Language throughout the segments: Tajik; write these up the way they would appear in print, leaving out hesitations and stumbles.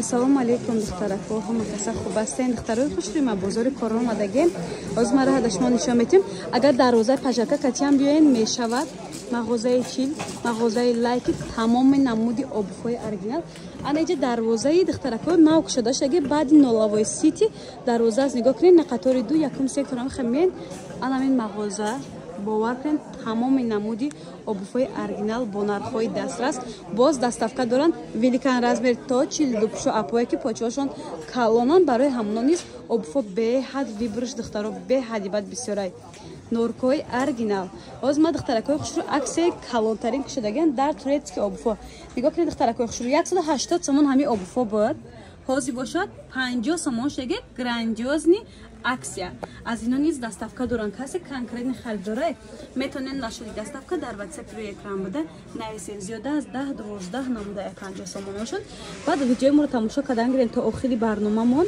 Ассалому алейкум духтарако, ҳама каса хуб ҳастен? Духтарои хушрӯй, ма бозори Корон омадагем. Ҳозир мара ҳада шумо нишон медиҳем. Агар дарвозаи пажака катиам биёен мешавад. Мағозаи чил, мағозаи лайки, тамоми намуди обуфои оригинал. Ана иҷа дарвозаи духтарако нав кушода шаги баъди нолавои сити дарвоза аз нигоҳ кунед на қатори 2 якум сектора мехамиен. Ана мин мағоза бовар кунед тамоми намуди обуфои оригинал бо нархҳои дастрас. Боз доставка доранд великан размер то 42 пушо апое ки почаҳошон калонан. Барои ҳамоно низ обуфо беҳад вибрш духтаро беҳади бад бисёрай норкои оригинал. Ҳозир ма духтаракои хушрӯ аксияи калонтарин кушодаген дар турецки обуфо. Нигоҳ кунед духтаракои хушрӯ 180 сомон ҳами обуфо буд. Ҳозир бошад 50 сомон шаги грандиозни аксия. Аз ино низ доставка доранд. Касе конкретни харидорае метавонед нашуди доставка дар WhatsApp рӯи экран буда нависед. Зиёда аз 10-12 намуда 50 сомоношон. Баъд видеои моро тамошо кардан гирен то охири барномамон.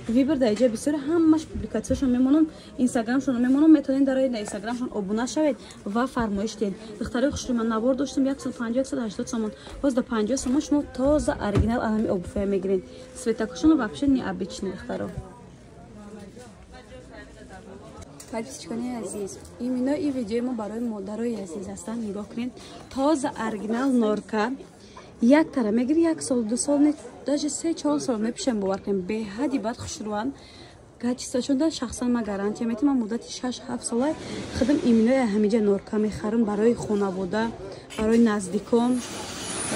Вибр дар иҷа бисёр ҳамаш публикатсияшон мемонам, инстаграмшон мемонам, метавонед дар инстаграмшон обуна шавед ва фармоиш диҳед. Духтарои хушрӯй, ман навор доштам 150-180 сомон. Ҳозир до 50 сомон шумо тоза оригинал анами обуфоя мегиред. Светакошон вообще не обычный духтаро. Подписчикони азиз, именно и видеои мо барои модарои азиз ҳастанд. Нигоҳ кунед. Тоза оригинал норка. Як тара мегири 1 сол 2 сол не даже 3-4 сол мепишем бовар кунем. Беҳади бад хушрӯан. Качествашон дар шахсан ма гарантия метим. Ман муддати 6-7 солай худам иминои ҳамиҷа норка мехарам барои хонавода, барои наздикон,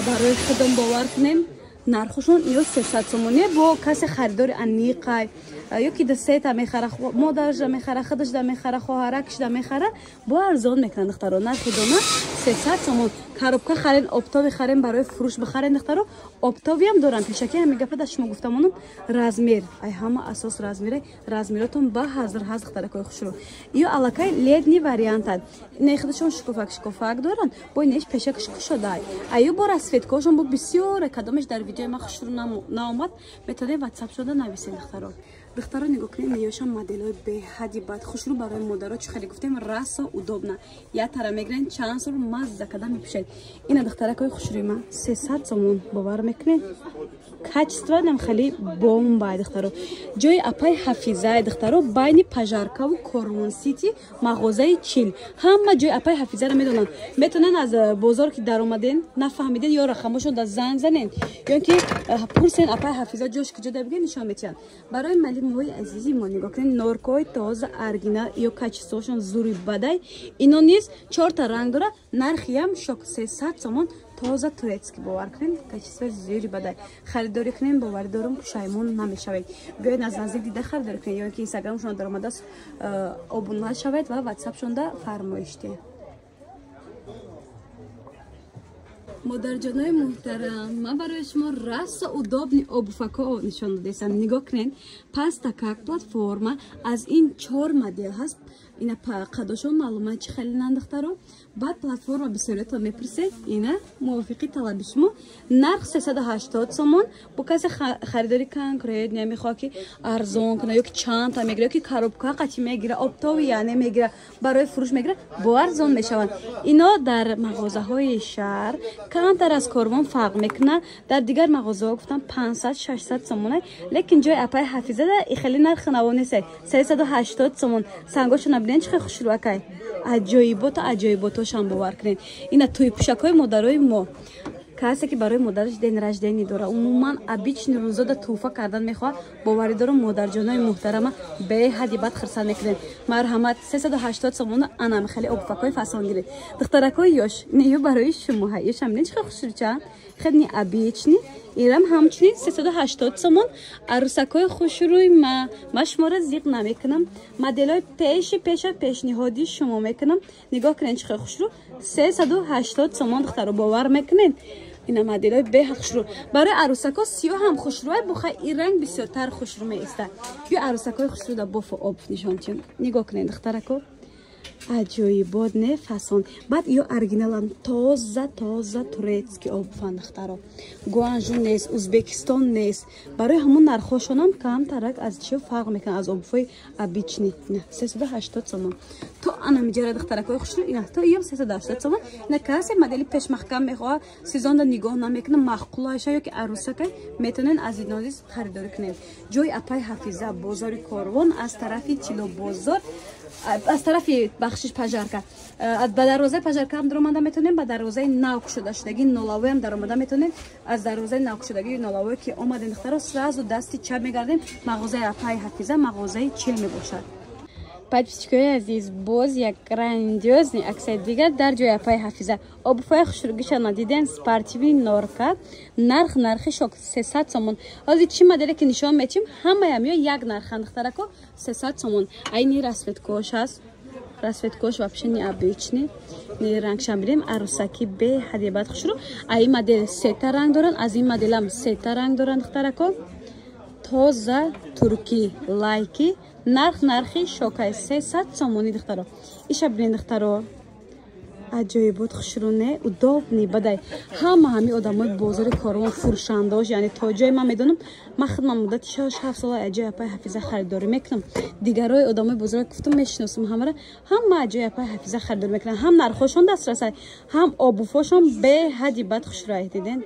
барои худам бовар кунем. Нархушон ё 300 сомоне бо касе харидори аниқай ё ки дасета мехара, модараш да мехара, худаш да мехара, хоҳаракаш да мехара, бо арзон мекунанд духтаро. Нархи дона 300 сомон. Коробка харен, оптови харен барои фурӯш бихарен духтаро. Оптови ҳам доранд. Пешаки ҳамин гапа да шумо гуфтамонам размер. Ай ҳама асос размере. Размеротон ба ҳазр ҳаст духтаракои хушрӯ. Ё аллакай ледни вариантад. Не худашон шкофак доранд. Бо неш пешакаш кушодай. Аю бо расветкошон бо бисёр кадомаш дар видеои ма хушрӯ наомад. Метавонед WhatsApp шода нависед духтаро. Духтаро нигоҳ кунед, меёшам моделҳои беҳади бад хушрӯ барои модаро. Чӣ хеле гуфтем расо удобна. Я тара мегирен чанд сол мазза када мепӯшед. Ина духтаракои хушрӯи ма 300 сомон бовар мекунед. Качество нам хеле бомбай духтаро. Ҷои апай ҳафиза духтаро байни пажаркаву Корон сити мағозаи чил. Ҳама ҷои апай ҳафизаро медонанд. Метавонанд аз бозор ки даромаден нафаҳмиден ё рақамошон да занг занен ё ки пурсен апай ҳафиза ҷош куҷо да бигӯ нишон метиҳанд. Барои малимои азизи мо нигоҳ кунед, норкои тоза оригинал ё качествошон зури бадай. Ино низ 4 та ранг дора. Нархи ҳам шок 300 сомон. Тоза турецки бовар кунед, качество зури бадай. Харидорӣ кунед, боварӣ дорам пушаймон намешавед. Биёед аз наздик дида харидорӣ кунед ё ки инстаграмшон даромадааст обуна шавед ва WhatsAppшон да фармоиш диҳед. модарҷонои муҳтарам, ман барои шумо расо удобни обуфако нишон додесам. Нигоҳ кунед, паста как платформа аз ин 4 модел ҳаст. Ина қадошон маълумати чӣ хеле нандухтаро. Баъд платформа бисёриятон мепурсед. Ина мувофиқи талаби шумо. Нарх 380 сомон. Бо касе харидори конкрет намехоҳад ки арзон куна ё ки чанда мегира ё ки коробка қати мегира, оптови яъне мегира, барои фурӯш мегира, бо арзон мешаванд. Ино дар мағозаҳои шаҳр камтар аз корвон фарқ мекунад. Дар дигар мағозаҳо гуфтам 500-600 сомон, лекин ҷои апай ҳафизада ихели нархи наво нест. 380 сомон. Сангошо набинен чӣ хеле хушрӯ акай. Аҷоиботошам бовар кунед. Ина туи пӯшакҳои модарои мо. Касе ки барои модараш ден раждени дора, умуман обични рӯзода туҳфа кардан мехоҳад, боварӣ дорам модарҷонои муҳтарама беҳади бад хирсан мекунед. Марҳамат 380 сомон анам хеле обфакои фасон гиред. Духтаракои ёш, неё барои шумо ёшам не чӣ хеле хушрӯчанд. Хеле обични. Ирам ҳамчунин 380 сомон. Арӯсакои хушрӯй ма шуморо зиқ намекунам. Моделҳои пеша пешниҳоди шумо мекунам. Нигоҳ кунед чӣ хеле хушрӯ. 380 сомон духтаро бовар мекунед. Ина моделҳои беҳад хушрӯ. Барои арӯсако сиёҳ ҳам хушрӯ, бухай ин ранг бисёртар хушрӯ меистад. Ё арӯсакои хушрӯ да бофо об нишонтиён. Нигоҳ кунед духтарако. Аҷоибот не фасон. Баъд ё оригиналан тоза турецки обуфан духтаро. Гуанжу нест, Узбекистон нест. Барои ҳамон нархошонам камтарак аз чӣ фарқ мекунад аз обуфои обични. 380 сомон. تو انا میجره دختره کوی خوشرو اینا تو یم 380 تومن نه کسی مدلی پیش محکم میخواد سیزن دا نگاه نمیکنه معقوله یا که عروسک میتونن از این نازیز خریداری کنین جای اپای حفیظه بازار کاروان از طرفی چلو بازار از طرفی بخشش پجارکا به دروازه پجارکا هم درآمده میتونین به دروازه ناوکشوده شدگی نولاوی هم درآمده میتونین از دروازه ناوکشودگی نولاوی که اومدین دخترا سراز دستی چپ میگردین مغازه اپای حفیظه مغازه چیل میباشد подписчикои азиз боз як грандиозни аксияи дигар дар ҷои апаи ҳафиза обуфои хушрӯгишона диден спортивни норка нархи шок 300 сомон ҳозир чӣ моделе ки нишон метим ҳамаям ё як нархан духтарако 300 сомон айни расветкош аст расветкош вообще необычный не рангшам бирем арусаки беҳади бад хушрӯ ай модел сета ранг доранд аз ин моделам сета ранг доранд духтарако тоза турки лайки нархи шокай 300 сомони духтаро иша бинен духтаро аҷоибот хушруне удобни бадай ҳами одамои бозори коровон фурӯшандош яъне то ҷое ман медонам ман худман муддати 6-7 сола аҷои апаи ҳафиза харидорӣ мекунам дигарои одамои бозорро гуфтам мешиносам ҳамара ҳама аҷои апаи ҳафиза харидорӣ мекунам ҳам нархошон дастрасай ҳам обуфошон беҳади бад хушрӯяй диден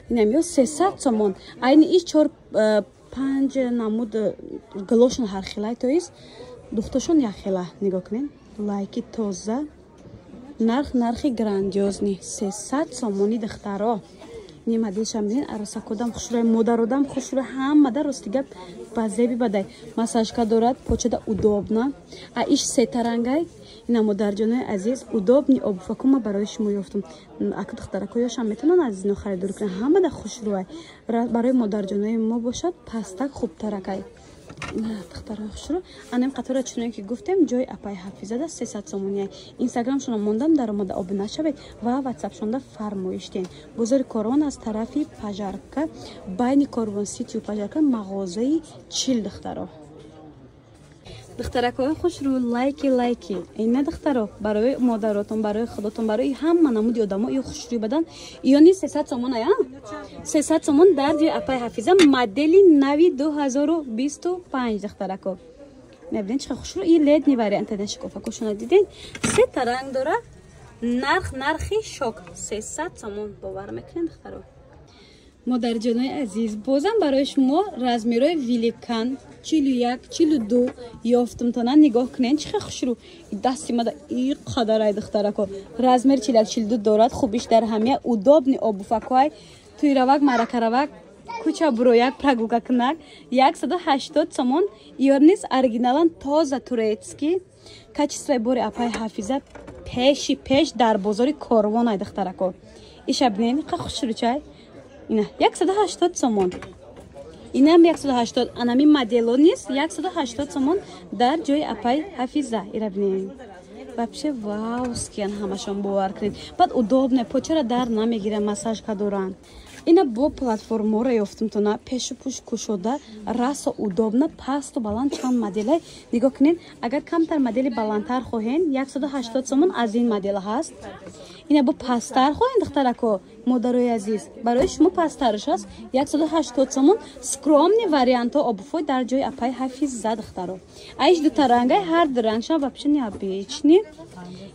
инам ё 300 сомон айни иш 4-5 намуд галошон ҳархелай тоист духташон яхела нигоҳ кунен лайки тоза нархи грандиозни 300 сомони духтаро нимадешам бинен арусакодам хушрӯй модародам хушрӯй ҳамада рости гап ба зеби бадай массажка дорад почада удобна а иш сетарангай ина модарҷонои азиз удобни обуфакума барои шумо ёфтам ака духтарако ёшам метавонанд аз ино харидорӣ кунанд ҳамада хушрӯй барои модарҷонои мо бошад пастак хубтаракай духтарои хушрӯ анем қатора чуноне ки гуфтем ҷои апаи ҳафизада 300 сомония инстаграмшона мондам даромада обуна шавед ва ватсапшонда фармоиш диҳед бозори коровон аз тарафи пажарка байни коровон ситию пажарка мағозаи чил духтаро духтаракои хушрӯ лайки ина духтаро барои модаротон барои худотон барои ҳама намуди одамо ё хушрӯи бадан ёни 300 сомон ая 300 сомон дар ҷои апаи ҳафиза модели нави 2025 духтарако мебинед чиқа хушрӯ и ледни вариантадан шикофакошона диден сета ранг дора нархи шок 300 сомон бовар мекунед духтаро модарҷонои азиз бозам барои шумо размерои великан 41 42 ёфтумтона нигоҳ кунен чихе хушрӯ дасти мада и қадарай духтарако размер 41 42 дорад хубиш дар ҳамия удобни обуфакоай туйравак маракаравак куча бурояк прогулка кунак 180 сомон ёрнис оригиналан тоза турецки качествои бори апаи ҳафиза пеши пеш дар бозори коровонай духтарако иша бинен қа хушрӯчай ина 180 сомон инам 180 анами модело нест 180 сомон дар ҷои апаи ҳафиза ира бинен вообще вау скиян ҳамашон бовар кунед баъд удобне почара дар намегирад массажка доранд ина бо платформаро ёфтумтона пешу пуш кушода расо удобна пасту баланд чанд моделай нигоҳ кунед агар камтар модели баландтар хоҳен 180 сомон аз ин модел ҳаст ина бо пасттар хоҳен духтарако модарои азиз барои шумо пасттараш аст 180 сомон скромни вариантҳо обуфой дар ҷои апаи ҳафиза духтаро аиш дутарангай ҳар ду рангшам вообще необычни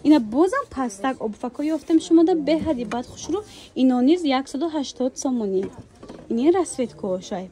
ина бозам пастак обуфако ёфтем шумода беҳади бад хушрӯ ино низ 180 сомони инин расветкошай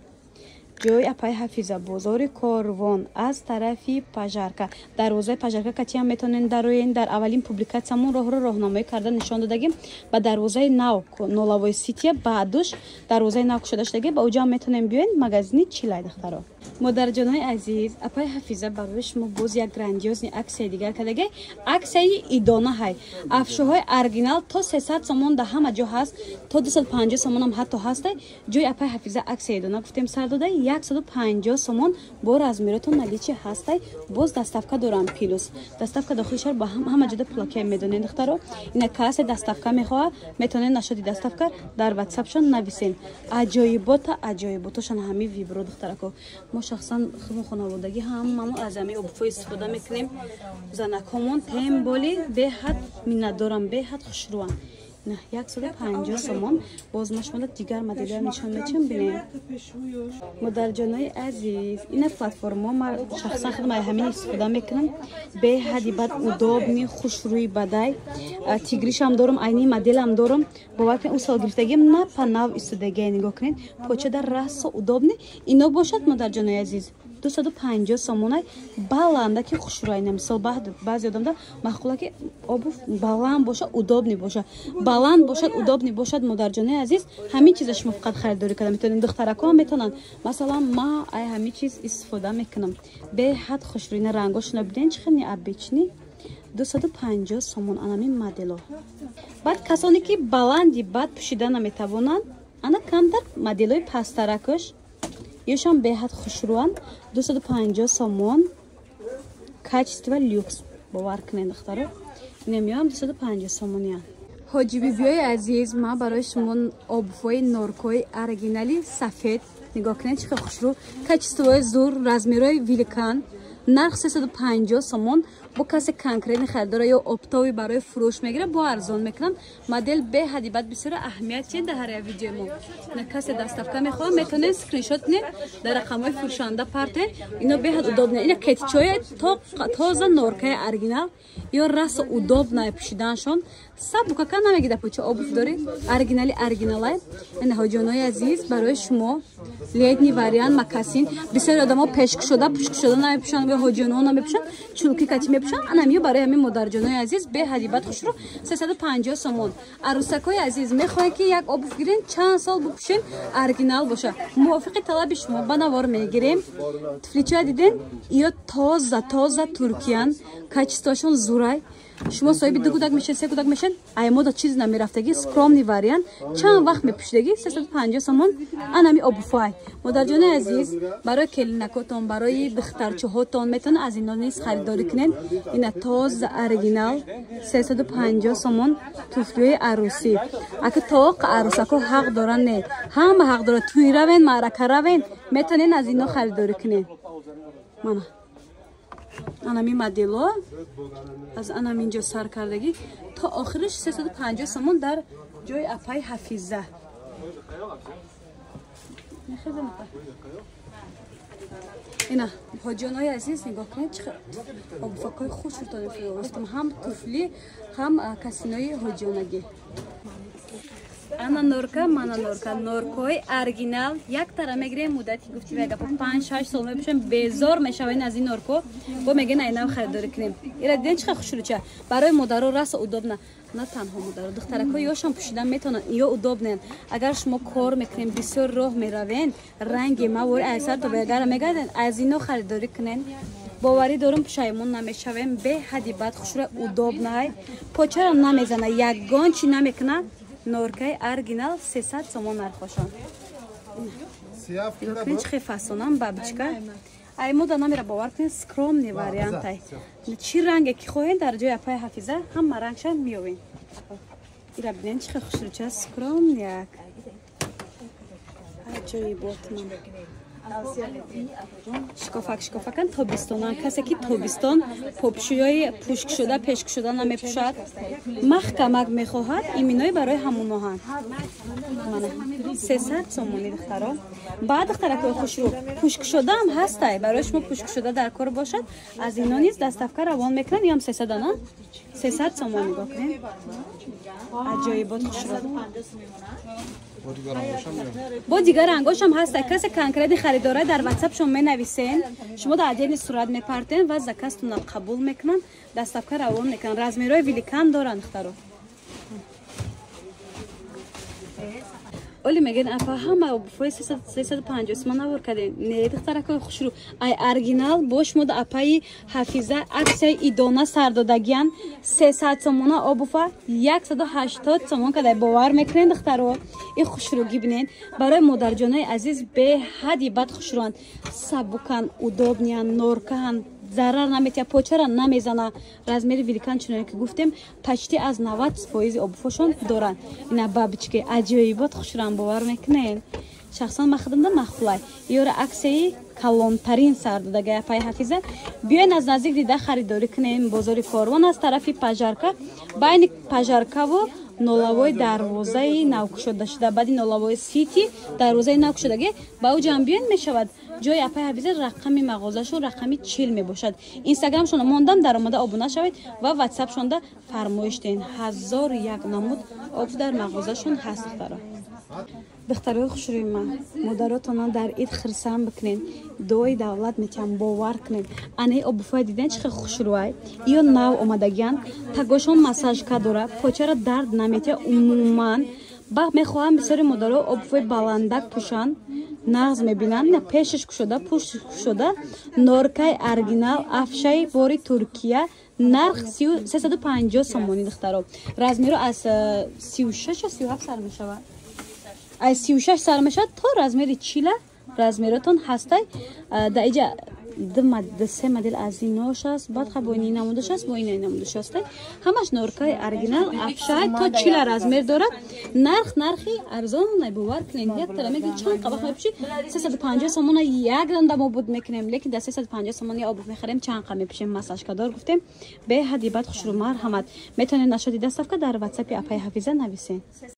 ҷои апаи ҳафиза бозори корвон аз тарафи пажарка дарвозаи пажарка катиам метавонен дароен дар аввалин публикатсиямон роҳро роҳномоӣ карда нишон додагим ба дарвозаи нав нолавои сития баъдуш дарвозаи нав кушода шудаги ба уҷам метавонем биёен магазини чилай духтаро модарҷонои азиз апаи ҳафиза барои шумо боз як грандиозни аксияи дигар кардагай аксияи идона ҳай афшӯҳои оригинал то 300 сомон да ҳама ҷо ҳаст то 250 сомонам ҳатто ҳастай ҷои апаи ҳафиза аксияи идона гуфтем сар додай 150 сомон бо размеротон наличи ҳастай боз доставка дорам плюс доставка дохилишар ба ҳама ҷода плакия медонед духтаро ина касе доставка мехоҳад метавонед нашоди доставка дар ватсапшон нависен аҷоиботашон ҳами вибро духтарако мо шахсан худмо хонаводагӣ ҳамамон аз ҳамин обуфо истифода мекунем занакҳомон темболи беҳад миннатдорам беҳад хушрӯам نه 150 سومون باز مشمول دیگر مدل نشون میدم ببینید مدل جانای عزیز این پلتفرم ما شخصا خودم همین استفاده میکنم به حدی بعد удобный خوش روی بدای تیگریش هم دارم عینی مدل هم دارم باور کنید اون سال گرفتگیم نه پناه استفاده نگاه کنید پوچه در راست удобный اینا باشد مدل جانای عزیز 250 سومونای баланда که خوش روی نمیسال بعضی آدم مخوله که обувь баланд باشه удобный باشه баланд باشد удобный باشد مادر جان عزیز همین چیزش ما فقط خریداری کردم میتونن دخترکا هم میتونن مثلا ما ای همین چیز استفاده میکنم به حد خوش روی رنگاش نبودن چخنی ابیچنی 250 سومون анамин модела بعد کسانی که баланди بعد پوشیدن نمیتوانند انا کمتر مدلای پسترکش یشان به حد خوش روان 250 سومون качество люкс باور کنید دخترا نمیام 250 سومونیان حاجی بیای عزیز ما برای شما آبوی نورکوی оригинали سفید نگاه کنید چقدر خوشرو کچستوی زور رزمیرای ویلکان نرخ 350 سومون با کسی کنکرین خریداره یا اپتاوی برای فروش میگیره با ارزان میکنن مدل به حدی بعد بسیار اهمیتی در هر ویدیو ما نه کسی دستافکا میخواد میتونه اسکرین شات نه در رقمای فروشنده پارتن اینا به حد удобно اینا کتچوی تازه نورکای оригинал یا راس удобно پوشیدنشون سبوکا کن نمیگیده پوچه обувь داری оригинали این حاجیانای عزیز برای شما летний вариант مکاسین بسیار آدما پشک شده نمیپوشن یا حاجیانا نمیپوشن چولکی کتی میپوشن انمیو برای همین مادرجانای عزیز به حدیبت خوش رو 350 سومون عروسکای عزیز میخواد که یک обувь گیرین چند سال بپوشین оригинал باشه موافق طلب شما بنوار میگیریم تفلیچا دیدین یا تازه ترکیان کاچستاشون زورای شما صاحب دو کودک میشین سه کودک میشین ای مدت چیز نمیرفتگی سکرومنی وریان چند وقت میپوشیدگی 350 سومون انمی ابوفای مادرجان عزیز برای کلینکاتون برای دخترچه‌هاتون میتونن از اینا نیز خریداری کنین این تاز оригинал 350 سومون توفلی عروسی اگه توق عروسکو حق دارن نه هم حق داره توی روین معرکه روین میتونین از اینا خریداری کنین مانا анами модело аз анам инҷо сар кардагӣ то охириш 350 сомон дар ҷои апай ҳафиза ина ҳоҷиёнои азиз нигоҳ кунед чӣ обуфакҳои хушртон фирохтам ҳам туфли ҳам касинои ҳоҷиёнагӣ ана норка мана норка норкой оригинал як тара мегирем муддати гуфти вега 5-6 сол мепушем безор мешавен аз ин норко бо меген айнав харидорӣ кунем ира диден чиқа хушруча барои модаро раса удобна на танҳо модаро духтарако ёшам пушидан метавонанд ё удобнен агар шумо кор мекунем бисёр роҳ меравен ранги мавори айсар то бегара мегарден аз ино харидорӣ кунен боварӣ дорум пушаймон намешавем бе ҳадди бад хушра удобнай почара намезана ягон чи намекуна норкай оригинал 300 сомон нархошон ин чӣ фасонам бабичка ай мода намера бовар кунед скромный вариантай чӣ ранге ки хоҳед дар ҷои апай ҳафиза ҳама рангша меёбем ира бинен чӣ хушруча скромняк аҷоиботман шикофакан тобистонан касе ки тобистон попшӯёи пушкшуда пешкшуда намепушад маҳкамак мехоҳад иминои барои ҳамоноҳанд 300 сомони духтаро баъд духтаракои хушрӯ пушкшудаам ҳастай барои шумо пушкшуда дар кор бошад аз ино низ дастафка равон мекунад ям 300 ана 300 сомон нигоҳ кунед аҷоибот хушрӯ бо дигар ангошам ҳастай касе конкретни харидора дар ватсапшон менависен шумо дар отдельни сурат мепартен ва заказтона қабул мекунанд дастафка равон мекунанд размерҳои великан доранд духтаро оли мегӯянд апа ҳама обуфои 350 сомон навор кардем не духтаракои хушрӯ ай оригинал бо шумо да апаи ҳафиза аксияи идона сардодагиян 300 сомона обуфа 180 сомон кадай бовар мекунед духтаро и хушрӯгӣ бинед барои модарҷонои азиз беҳадди бад хушрӯанд сабукан удобниян норкаан зарар наметия почара намезана размери великан чуноне ки гуфтем почти аз 90% обуфошон доранд ина бабички аҷоибот хушрӯанд бовар мекунед шахсан ма худамда махфулай ёра аксияи калонтарин сардодаги апай ҳафиза биёен аз наздик дида харидорӣ кунем бозори корвон аз тарафи пажарка байни пажаркаву нолавой дарвозаи навкушода шуда баъди нолавой сити дарвозаи навкушодагӣ ба ӯ ҷамъбиён мешавад ҷои апай ҳафиза рақами мағозашон рақами 40 мебошад инстаграмшон мондам даромада обуна шавед ва ватсапшонда фармоиш диҳед 1001 намуд об дар мағозашон ҳаст духтаро духтарои хушрӯи ман модаротона дар ид хирсам бикунед дуои давлат метиҳам бовар кунед анаи обуфоя диден чихе хушрӯай ё нав омадагиян тагошон массажка дора почара дард наметия умуман ба мехоҳам бисёри модаро обуфои баландак пӯшанд нағз мебинанд пешиш кушода пуштиш кушода норкаи оригинал афшаи бори туркия нарх 350 сомонӣ духтаро размеро аз 36 37 сар мешавад аз 36 сар мешавад то размери 40 размеротон ҳастай да иҷа се модел аз инош аст баъд бо ини намудаш аст бо ина намудаш аст ҳамаш норкаи оригинал афшай то 40 размер дорад нархи арзон набовар кунед як тара мегӯ чанд қабах мепӯши 350 сомона як данда мо буд мекунем лекин дар 350 сомона обув мехарем чанд қа мепӯшем массажкадор гуфтем беҳади бад хушрӯ марҳамат метавонед нашоди даставка дар ватсапи апай ҳафиза нависен